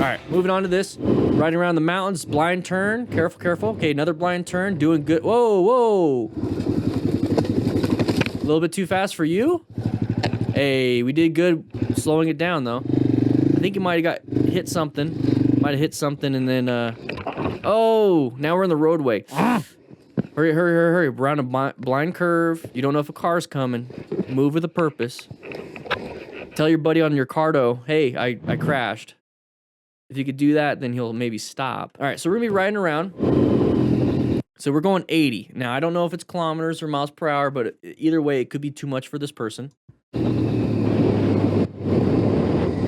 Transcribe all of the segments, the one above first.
right, moving on to this. Riding around the mountains, blind turn. Careful, careful. Okay, another blind turn. Doing good. Whoa, whoa. A little bit too fast for you. Hey, we did good slowing it down, though. I think you might have hit something. Might have hit something and then, oh, now we're in the roadway. Hurry, hurry, hurry, hurry. Around a blind curve. You don't know if a car's coming. Move with a purpose. Tell your buddy on your CARDO, hey, I crashed. If you could do that, then he'll maybe stop. All right, so we're gonna be riding around. So we're going 80. Now, I don't know if it's kilometers or miles per hour, but either way, it could be too much for this person.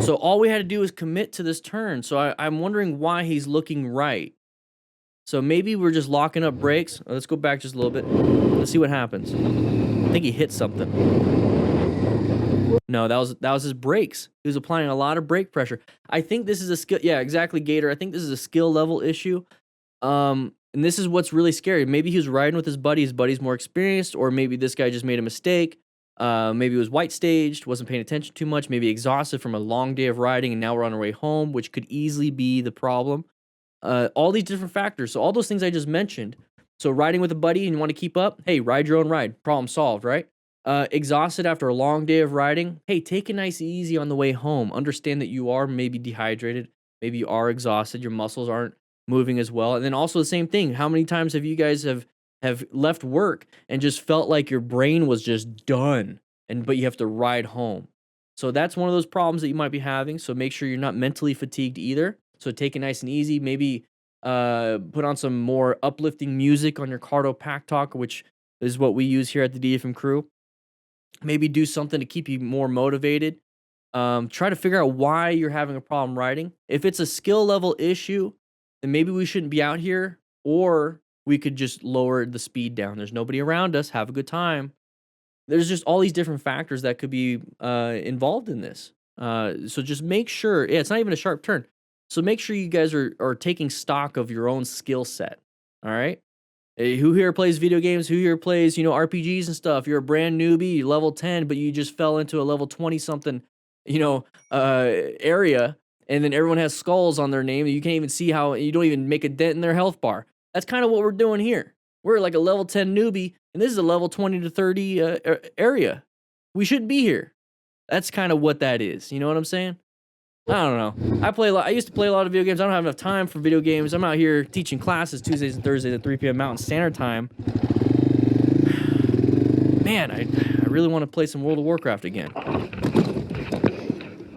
So all we had to do is commit to this turn. So I'm wondering why he's looking right. So maybe we're just locking up brakes. Let's go back just a little bit. Let's see what happens. I think he hit something. No, that was his brakes. He was applying a lot of brake pressure. I think this is a skill. Yeah, exactly, Gator. I think this is a skill level issue. And this is what's really scary. Maybe he was riding with his buddy. His buddy's more experienced, or maybe this guy just made a mistake. Maybe it was white staged, wasn't paying attention too much, maybe exhausted from a long day of riding, and now we're on our way home, which could easily be the problem. All these different factors. So all those things I just mentioned. So riding with a buddy and you want to keep up, hey, ride your own ride. Problem solved, right? Exhausted after a long day of riding, hey, take it nice and easy on the way home. Understand that you are maybe dehydrated, maybe you are exhausted, your muscles aren't moving as well. And then also the same thing, how many times have you guys have left work and just felt like your brain was just done, but you have to ride home? So that's one of those problems that you might be having. So make sure you're not mentally fatigued either. So take it nice and easy. Maybe put on some more uplifting music on your CARDO Pack Talk, which is what we use here at the DDFM crew. Maybe do something to keep you more motivated. Try to figure out why you're having a problem riding. If it's a skill level issue, then maybe we shouldn't be out here, or we could just lower the speed down. There's nobody around us. Have a good time. There's just all these different factors that could be involved in this. So just make sure, yeah, it's not even a sharp turn. So make sure you guys are taking stock of your own skill set. All right. Hey, who here plays video games? Who here plays, RPGs and stuff? You're a brand newbie, you're level 10, but you just fell into a level 20 something, area, and then everyone has skulls on their name. And you can't even see how, you don't even make a dent in their health bar. That's kind of what we're doing here. We're like a level 10 newbie, and this is a level 20 to 30 area. We shouldn't be here. That's kind of what that is. You know what I'm saying? I don't know. I used to play a lot of video games. I don't have enough time for video games. I'm out here teaching classes Tuesdays and Thursdays at 3 p.m. Mountain Standard Time. Man, I really want to play some World of Warcraft again.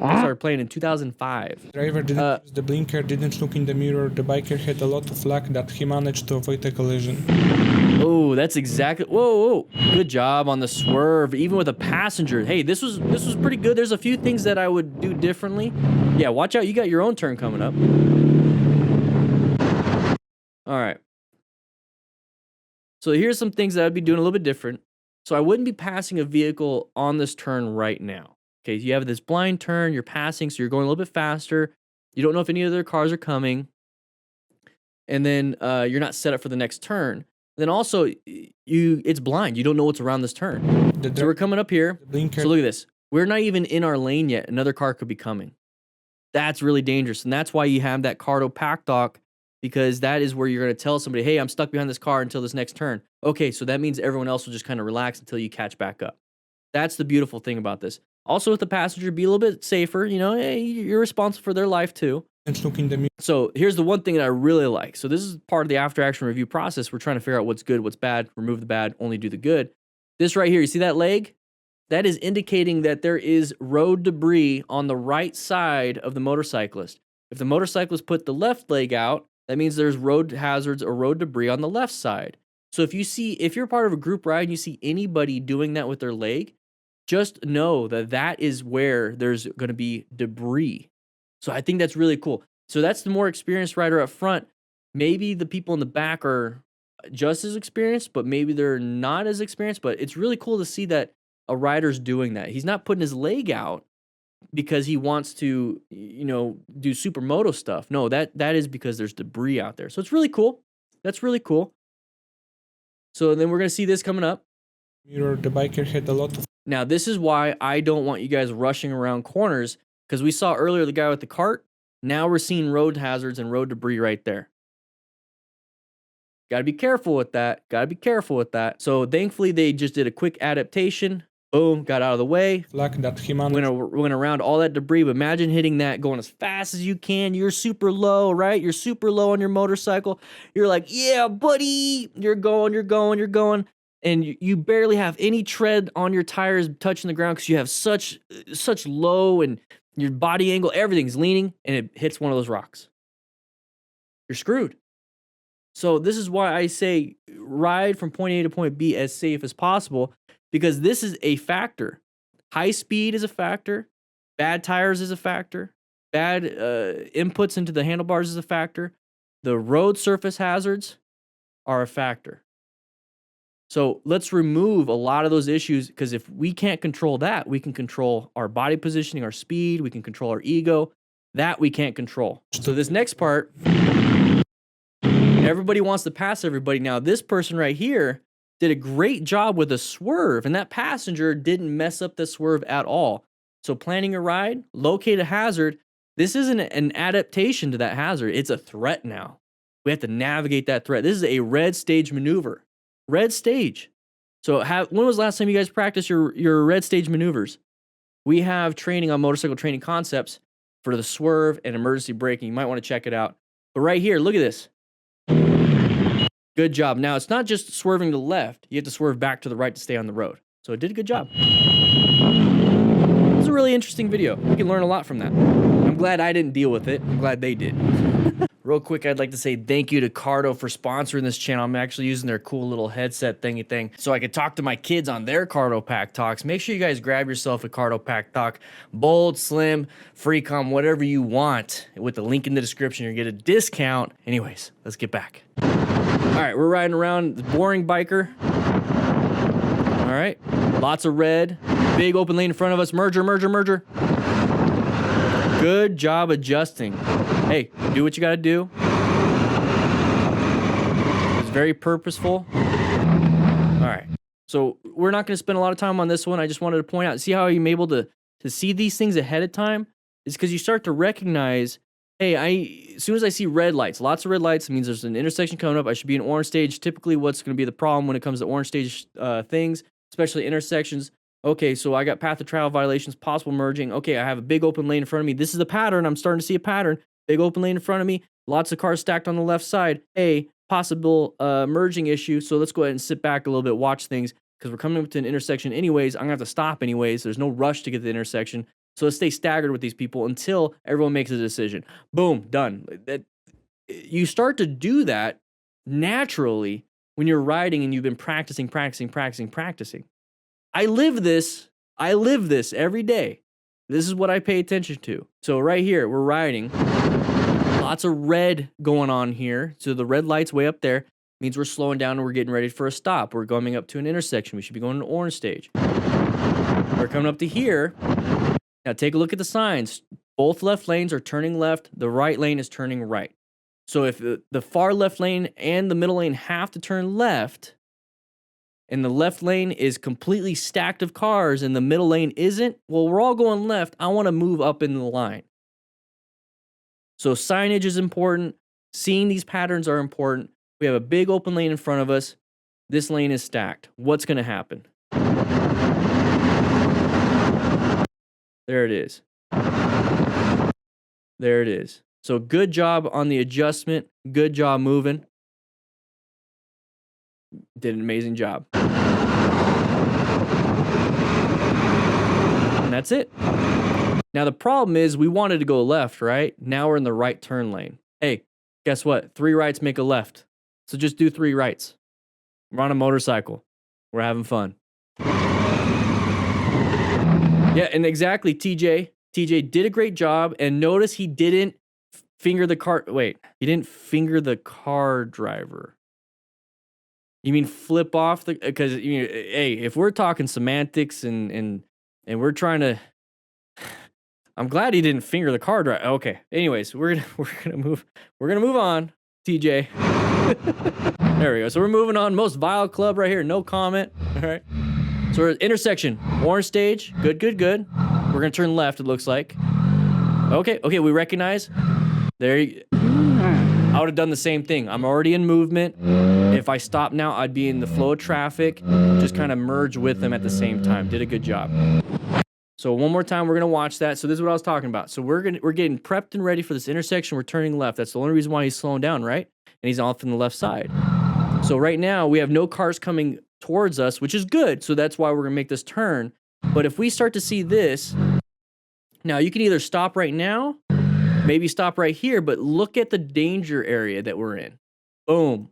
I started playing in 2005. Driver didn't use the blinker, didn't look in the mirror. The biker had a lot of luck that he managed to avoid a collision. Oh, that's exactly. Whoa, whoa! Good job on the swerve, even with a passenger. Hey, this was pretty good. There's a few things that I would do differently. Yeah, watch out. You got your own turn coming up. All right. So here's some things that I'd be doing a little bit different. So I wouldn't be passing a vehicle on this turn right now. Okay, you have this blind turn, you're passing, so you're going a little bit faster. You don't know if any other cars are coming. And then you're not set up for the next turn. Then also, it's blind. You don't know what's around this turn. So we're coming up here. So look at this. We're not even in our lane yet. Another car could be coming. That's really dangerous. And that's why you have that CARDO Pack Talk, because that is where you're going to tell somebody, hey, I'm stuck behind this car until this next turn. Okay, so that means everyone else will just kind of relax until you catch back up. That's the beautiful thing about this. Also, with the passenger, be a little bit safer. Hey, you're responsible for their life too. So here's the one thing that I really like. So this is part of the after action review process. We're trying to figure out what's good, what's bad, remove the bad, only do the good. This right here, you see that leg? That is indicating that there is road debris on the right side of the motorcyclist. If the motorcyclist put the left leg out, that means there's road hazards or road debris on the left side. So if you're part of a group ride and you see anybody doing that with their leg, just know that that is where there's going to be debris. So I think that's really cool. So that's the more experienced rider up front. Maybe the people in the back are just as experienced, but maybe they're not as experienced. But it's really cool to see that a rider's doing that. He's not putting his leg out because he wants to, do supermoto stuff. No, that is because there's debris out there. So it's really cool. That's really cool. So then we're going to see this coming up. The biker had a lot of... Now, this is why I don't want you guys rushing around corners, because we saw earlier the guy with the cart. Now we're seeing road hazards and road debris right there. Got to be careful with that. Got to be careful with that. So thankfully, they just did a quick adaptation. Boom, got out of the way. Flag that he managed. Went around all that debris. But imagine hitting that going as fast as you can. You're super low, right? You're super low on your motorcycle. You're like, yeah, buddy. You're going. And you barely have any tread on your tires touching the ground because you have such low and your body angle, everything's leaning, and it hits one of those rocks. You're screwed. So this is why I say ride from point A to point B as safe as possible, because this is a factor. High speed is a factor. Bad tires is a factor. Bad inputs into the handlebars is a factor. The road surface hazards are a factor. So let's remove a lot of those issues, because if we can't control that, we can control our body positioning, our speed, we can control our ego. That we can't control. So this next part, everybody wants to pass everybody. Now, this person right here did a great job with a swerve, and that passenger didn't mess up the swerve at all. So planning a ride, locate a hazard. This isn't an adaptation to that hazard. It's a threat now. We have to navigate that threat. This is a red stage maneuver. Red stage. So when was the last time you guys practiced your red stage maneuvers? We have training on motorcycle training concepts for the swerve and emergency braking. You might want to check it out. But right here, look at this. Good job. Now, it's not just swerving to the left. You have to swerve back to the right to stay on the road. So it did a good job. It was a really interesting video. You can learn a lot from that. I'm glad I didn't deal with it. I'm glad they did. Real quick, I'd like to say thank you to CARDO for sponsoring this channel. I'm actually using their cool little headset thingy thing so I could talk to my kids on their CARDO Pack Talks. Make sure you guys grab yourself a CARDO Pack Talk. Bold, slim, free-com, whatever you want. With the link in the description, you get a discount. Anyways, let's get back. All right, we're riding around the boring biker. All right, lots of red. Big open lane in front of us. Merger. Good job adjusting. Hey, do what you gotta do. It's very purposeful. All right. So we're not gonna spend a lot of time on this one. I just wanted to point out, see how I'm able to see these things ahead of time? It's because you start to recognize, hey, as soon as I see red lights, lots of red lights, it means there's an intersection coming up. I should be in orange stage. Typically, what's gonna be the problem when it comes to orange stage things, especially intersections? Okay, so I got path of travel violations, possible merging. Okay, I have a big open lane in front of me. This is a pattern. I'm starting to see a pattern. Big open lane in front of me. Lots of cars stacked on the left side. Hey, possible merging issue. So let's go ahead and sit back a little bit, watch things, because we're coming up to an intersection anyways. I'm going to have to stop anyways. There's no rush to get to the intersection. So let's stay staggered with these people until everyone makes a decision. Boom, done. You start to do that naturally when you're riding and you've been practicing. I live this every day. This is what I pay attention to. So right here, we're riding. Lots of red going on here. So the red light's way up there. Means we're slowing down and we're getting ready for a stop. We're coming up to an intersection. We should be going to orange stage. We're coming up to here. Now take a look at the signs. Both left lanes are turning left. The right lane is turning right. So if the far left lane and the middle lane have to turn left, and the left lane is completely stacked of cars and the middle lane isn't, well, we're all going left. I want to move up in the line. So signage is important. Seeing these patterns are important. We have a big open lane in front of us. This lane is stacked. What's going to happen? There it is. There it is. So good job on the adjustment. Good job moving. Did an amazing job. And that's it. Now the problem is we wanted to go left, right? Now we're in the right turn lane. Hey, guess what? 3 rights make a left. So just do 3 rights. We're on a motorcycle. We're having fun. Yeah, and exactly, TJ. TJ did a great job, and notice he didn't finger the car. Wait, he didn't finger the car driver. You mean flip off the? Because hey, if we're talking semantics and we're trying to, I'm glad he didn't finger the car driver. Okay. Anyways, we're gonna move on. TJ. There we go. So we're moving on. Most vile club right here. No comment. All right. So we're at intersection. Orange stage. Good. We're gonna turn left. It looks like. Okay, we recognize. I would have done the same thing. I'm already in movement. If I stop now, I'd be in the flow of traffic. Just kind of merge with them at the same time. Did a good job. So one more time, we're gonna watch that. So this is what I was talking about. So we're getting prepped and ready for this intersection. We're turning left. That's the only reason why he's slowing down, right? And he's off in the left side. So right now we have no cars coming towards us, which is good. So that's why we're gonna make this turn. But if we start to see this, now you can either stop right now, maybe stop right here, but look at the danger area that we're in. Boom.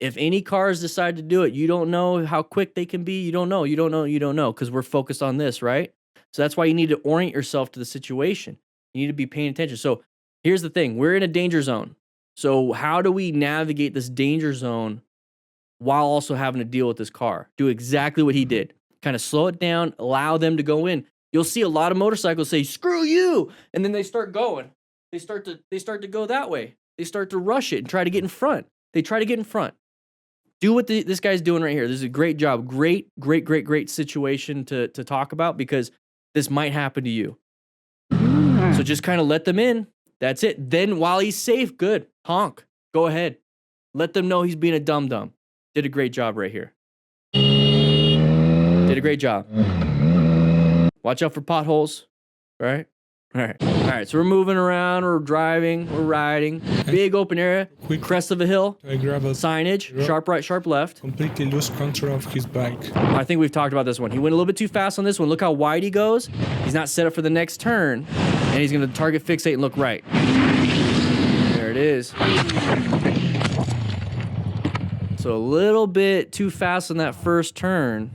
If any cars decide to do it, you don't know how quick they can be. You don't know, because we're focused on this, right? So that's why you need to orient yourself to the situation. You need to be paying attention. So here's the thing. We're in a danger zone. So how do we navigate this danger zone while also having to deal with this car? Do exactly what he did. Kind of slow it down, allow them to go in. You'll see a lot of motorcycles say, "Screw you," and then they start going. They start to go that way. They start to rush it and try to get in front. They try to get in front. Do what this guy's doing right here. This is a great job. Great situation to talk about, because this might happen to you. So just kind of let them in. That's it. Then while he's safe, good. Honk. Go ahead. Let them know he's being a dum-dum. Did a great job right here. Did a great job. Watch out for potholes. All right? All right, so we're moving around, we're driving, we're riding. Big open area, crest of a hill, signage, sharp right, sharp left. Completely lose control of his bike. I think we've talked about this one. He went a little bit too fast on this one. Look how wide he goes. He's not set up for the next turn, and he's going to target fixate and look right. There it is. So a little bit too fast on that first turn,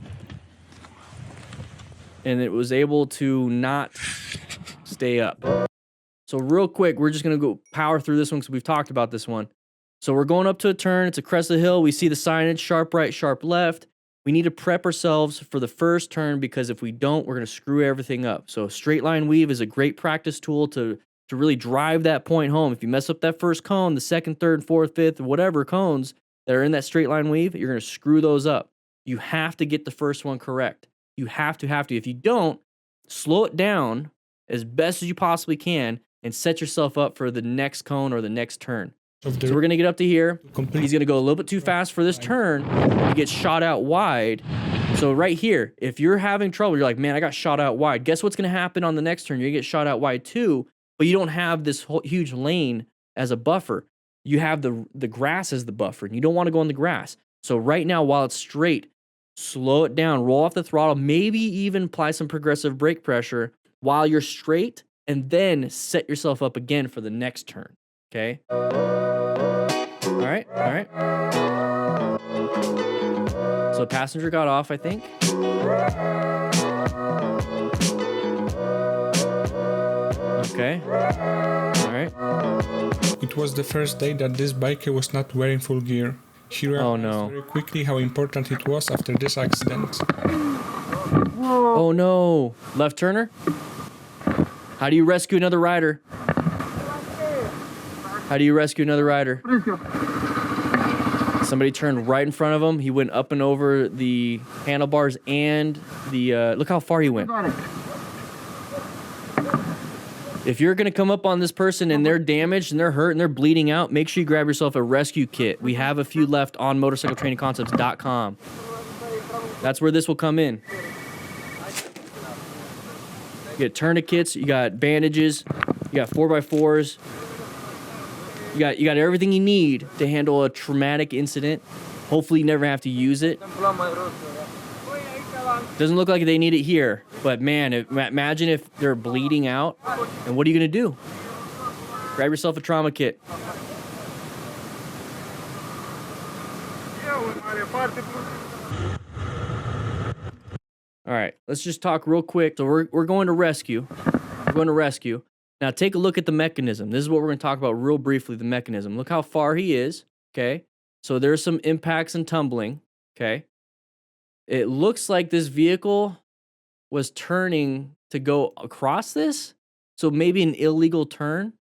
and it was able to not stay up. So real quick, we're just going to go power through this one because we've talked about this one. So we're going up to a turn. It's a crest of the hill. We see the signage, sharp right, sharp left. We need to prep ourselves for the first turn, because if we don't, we're going to screw everything up. So straight line weave is a great practice tool to really drive that point home. If you mess up that first cone, the second, third, fourth, fifth, whatever cones that are in that straight line weave, you're going to screw those up. You have to get the first one correct. You have to. If you don't, slow it down as best as you possibly can and set yourself up for the next cone or the next turn. So we're going to get up to here. He's going to go a little bit too fast for this turn. He gets shot out wide. So right here, if you're having trouble, you're like, man, I got shot out wide. Guess what's going to happen on the next turn? You're going to get shot out wide too, but you don't have this whole huge lane as a buffer. You have the grass as the buffer, and you don't want to go on the grass. So right now, while it's straight, slow it down, roll off the throttle, maybe even apply some progressive brake pressure while you're straight, and then set yourself up again for the next turn, okay? All right. So passenger got off, I think. Okay. All right. It was the first day that this biker was not wearing full gear. He realized very quickly how important it was after this accident. Oh no. Left turner? How do you rescue another rider? Somebody turned right in front of him. He went up and over the handlebars and the... look how far he went. If you're going to come up on this person and they're damaged and they're hurt and they're bleeding out, make sure you grab yourself a rescue kit. We have a few left on motorcycletrainingconcepts.com. That's where this will come in. You got tourniquets, you got bandages, you got 4x4s. You got everything you need to handle a traumatic incident. Hopefully you never have to use it. Doesn't look like they need it here, but man, imagine if they're bleeding out, and what are you gonna do? Grab yourself a trauma kit. All right, let's just talk real quick. So we're going to rescue. Now take a look at the mechanism. This is what we're going to talk about real briefly, the mechanism. Look how far he is, okay? So there's some impacts and tumbling, okay? It looks like this vehicle was turning to go across this, so maybe an illegal turn.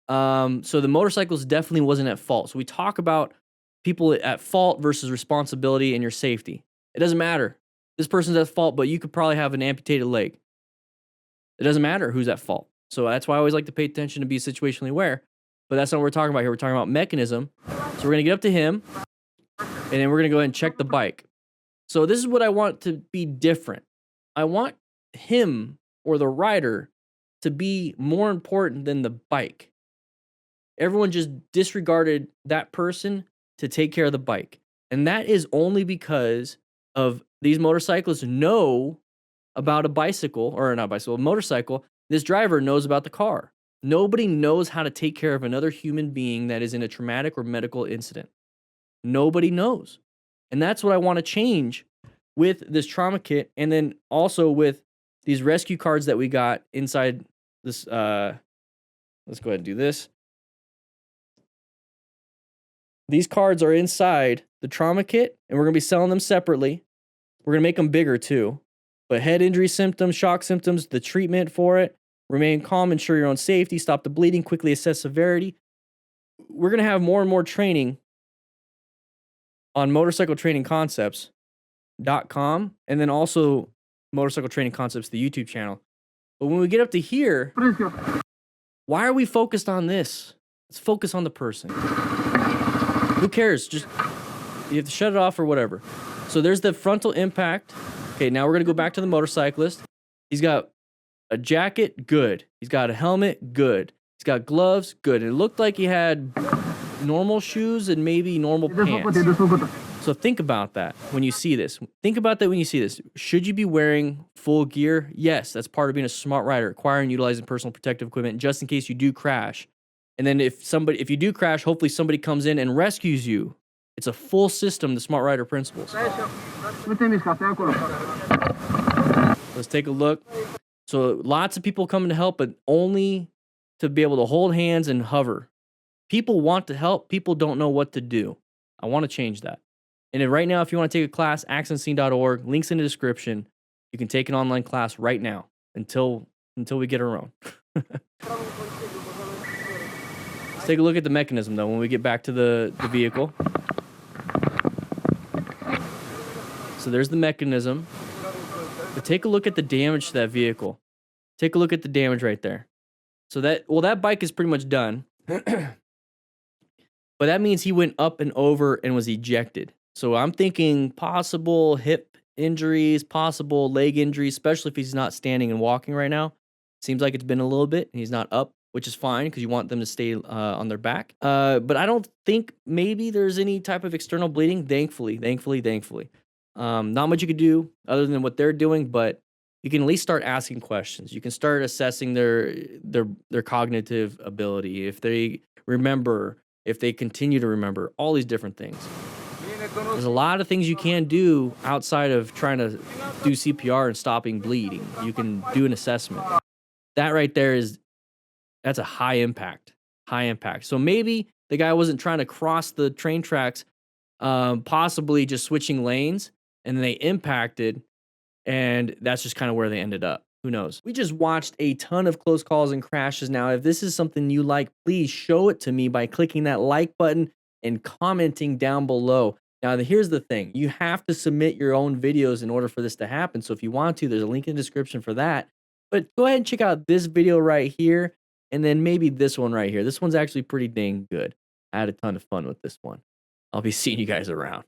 So the motorcycles definitely wasn't at fault. So we talk about people at fault versus responsibility and your safety. It doesn't matter. This person's at fault, but you could probably have an amputated leg. It doesn't matter who's at fault. So that's why I always like to pay attention to be situationally aware. But that's not what we're talking about here. We're talking about mechanism. So we're going to get up to him, and then we're going to go ahead and check the bike. So this is what I want to be different. I want him or the rider to be more important than the bike. Everyone just disregarded that person to take care of the bike. And that is only because of these motorcyclists know about a bicycle, or not bicycle, a motorcycle. This driver knows about the car. Nobody knows how to take care of another human being that is in a traumatic or medical incident. Nobody knows. And that's what I want to change with this trauma kit, and then also with these rescue cards that we got inside this. Let's go ahead and do this. These cards are inside the trauma kit, and we're going to be selling them separately. We're going to make them bigger too. But head injury symptoms, shock symptoms, the treatment for it, remain calm, ensure your own safety, stop the bleeding, quickly assess severity. We're going to have more and more training on motorcycletrainingconcepts.com, and then also Motorcycle Training Concepts, the YouTube channel. But when we get up to here, why are we focused on this? Let's focus on the person. Who cares? Just, you have to shut it off or whatever. So there's the frontal impact. Okay, now we're going to go back to the motorcyclist. He's got a jacket, good. He's got a helmet, good. He's got gloves, good. And it looked like he had normal shoes and maybe normal pants. So think about that when you see this. Think about that when you see this. Should you be wearing full gear? Yes, that's part of being a smart rider, acquiring and utilizing personal protective equipment just in case you do crash. And then if you do crash, hopefully somebody comes in and rescues you. It's a full system, the smart rider principles. Let's take a look. So lots of people coming to help, but only to be able to hold hands and hover. People want to help. People don't know what to do. I want to change that. And then right now, if you want to take a class, accidentscene.org, links in the description. You can take an online class right now until we get our own. Let's take a look at the mechanism, though, when we get back to the vehicle. So there's the mechanism. But take a look at the damage to that vehicle. Take a look at the damage right there. So that bike is pretty much done. But that means he went up and over and was ejected. So I'm thinking possible hip injuries, possible leg injuries, especially if he's not standing and walking right now. Seems like it's been a little bit and he's not up, which is fine because you want them to stay on their back. But I don't think maybe there's any type of external bleeding, thankfully. Not much you could do other than what they're doing, but you can at least start asking questions. You can start assessing their cognitive ability, if they remember, if they continue to remember, all these different things. There's a lot of things you can do outside of trying to do CPR and stopping bleeding. You can do an assessment. That right there that's a high impact. So maybe the guy wasn't trying to cross the train tracks, possibly just switching lanes, and then they impacted, and that's just kind of where they ended up. Who knows? We just watched a ton of close calls and crashes now. If this is something you like, please show it to me by clicking that like button and commenting down below. Now, here's the thing. You have to submit your own videos in order for this to happen. So if you want to, there's a link in the description for that. But go ahead and check out this video right here, and then maybe this one right here. This one's actually pretty dang good. I had a ton of fun with this one. I'll be seeing you guys around.